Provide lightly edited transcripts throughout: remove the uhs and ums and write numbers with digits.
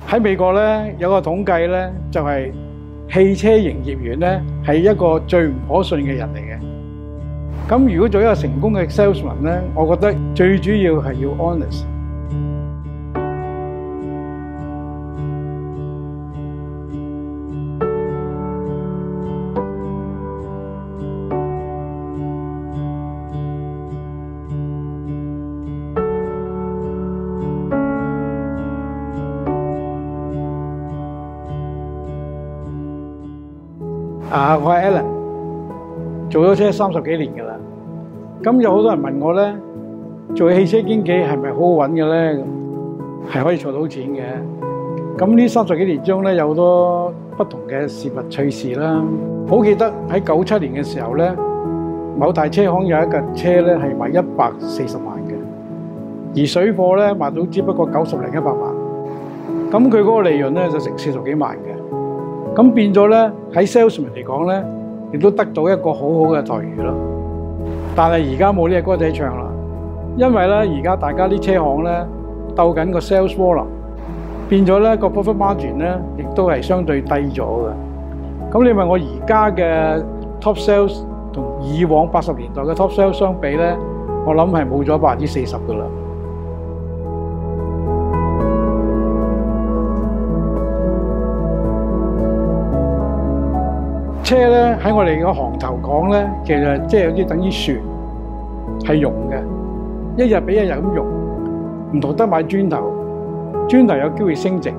喺美國咧有個統計咧，就係汽車營業員咧係一個最唔可信嘅人嚟嘅。咁如果做一個成功嘅 salesman 咧，我覺得最主要係要 honest。我係 Alan， 做咗車30幾年㗎啦。咁有好多人問我咧，做汽車經紀係咪好好揾嘅咧？係可以儲到錢嘅。咁呢30幾年中咧，有好多不同嘅事物趣事啦。好記得喺97年嘅時候咧，某大車行有一架車咧係賣140萬嘅，而水貨咧賣到只不過90零100萬。咁佢嗰個利潤咧就成40幾萬嘅。咁變咗咧喺 salesman 嚟講咧，亦都得到一個好好嘅待遇咯。但係而家冇呢隻歌仔唱啦，因為咧而家大家啲車行咧鬥緊個 sales volume，變咗咧個 profit margin 咧亦都係相對低咗嘅。咁你問我而家嘅 top sales 同以往80年代嘅 top sales 相比咧，我諗係冇咗40%噶啦。車咧喺我哋個行頭講咧，其實即係有啲等於船，係用嘅，一日比一日咁用，唔同得買磚頭，磚頭有機會升值，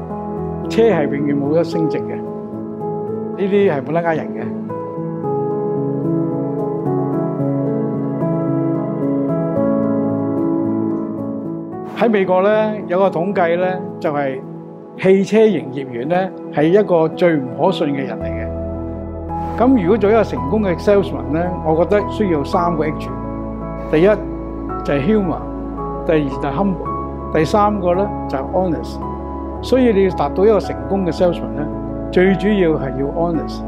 車係永遠冇得升值嘅，呢啲係冇得呃人嘅。喺美國咧有個統計咧，就係汽車營業員咧係一個最唔可信嘅人嚟嘅。咁如果做一個成功嘅 salesman 咧，我覺得需要3個 H。第一就係 humor， 第二就係 humble， 第三個咧就係 honest。所以你要達到一個成功嘅 salesman 咧，最主要係要 honest。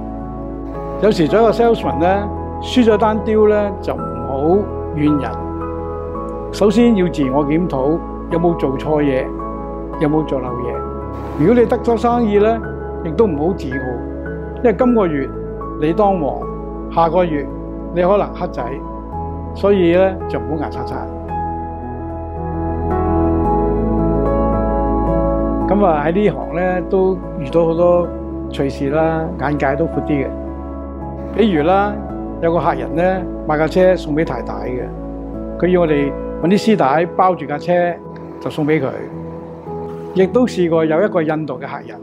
有時做一個 salesman 咧，輸咗單 deal 咧就唔好怨人。首先要自我檢討，有冇做錯嘢，有冇做漏嘢。如果你得咗生意咧，亦都唔好自傲，因為今個月你當王，下個月你可能黑仔，所以咧就唔好牙擦擦。咁啊喺呢行咧都遇到好多趣事啦，眼界都闊啲嘅。比如啦，有個客人咧買架車送俾太太嘅，佢要我哋揾啲絲帶包住架車就送俾佢。亦都試過有一個印度嘅客人，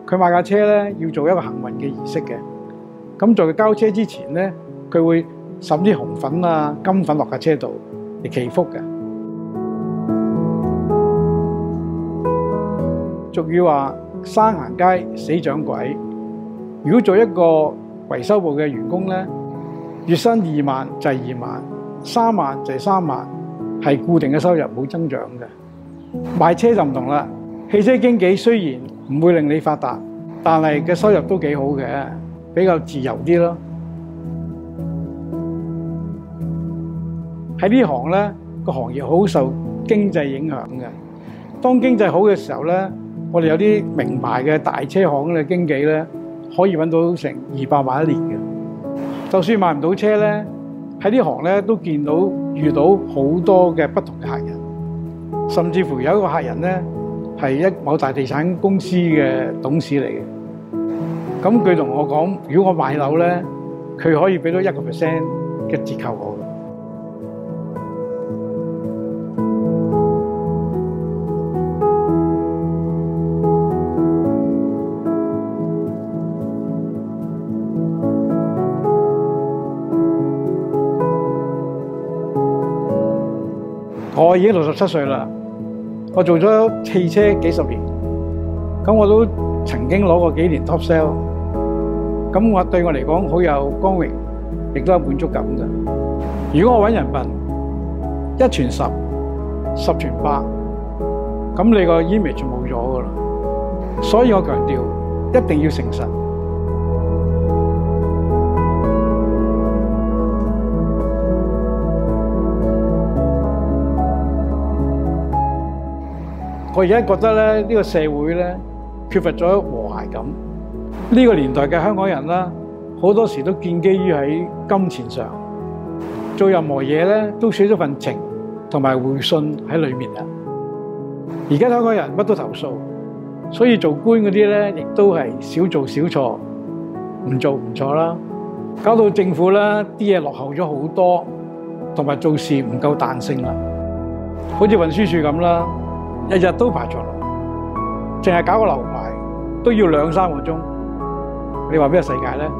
佢買架車咧要做一個幸運嘅儀式嘅。咁在佢交車之前咧，佢會滲啲紅粉啊、金粉落架車度嚟祈福嘅。俗語話：生行街，死掌櫃。如果做一個維修部嘅員工咧，月薪2萬就係2萬，3萬就係3萬，係固定嘅收入，冇增長嘅。賣車就唔同啦，汽車經紀雖然唔會令你發達，但係嘅收入都幾好嘅。比較自由啲咯。喺呢行咧，個行業好受經濟影響嘅。當經濟好嘅時候咧，我哋有啲名牌嘅大車行嘅經紀咧，可以揾到成200萬一年嘅。就算買唔到車咧，喺呢行咧都遇到好多嘅不同嘅客人，甚至乎有一個客人咧係某大地產公司嘅董事嚟嘅。咁佢同我講，如果我買樓咧，佢可以俾到1% 嘅折扣我。我已經67歲啦，我做咗汽車幾十年，咁我都曾經攞過幾年 top sale。咁我對我嚟講好有光榮，亦都有滿足感嘅。如果我揾人笨，1傳10，10傳8，咁你個 image 就冇咗噶啦。所以我強調一定要誠實。我而家覺得咧，呢個社會咧缺乏咗和諧感。呢個年代嘅香港人啦，好多時都建基於喺金錢上，做任何嘢咧都少咗份情同埋回信喺裏面啊。而家香港人乜都投訴，所以做官嗰啲咧亦都係少做少錯，唔做唔錯啦，搞到政府咧啲嘢落後咗好多，同埋做事唔夠彈性啦。好似運輸署咁啦，日日都排長龍，淨係搞個樓牌都要2-3個鐘。你話邊個世界咧？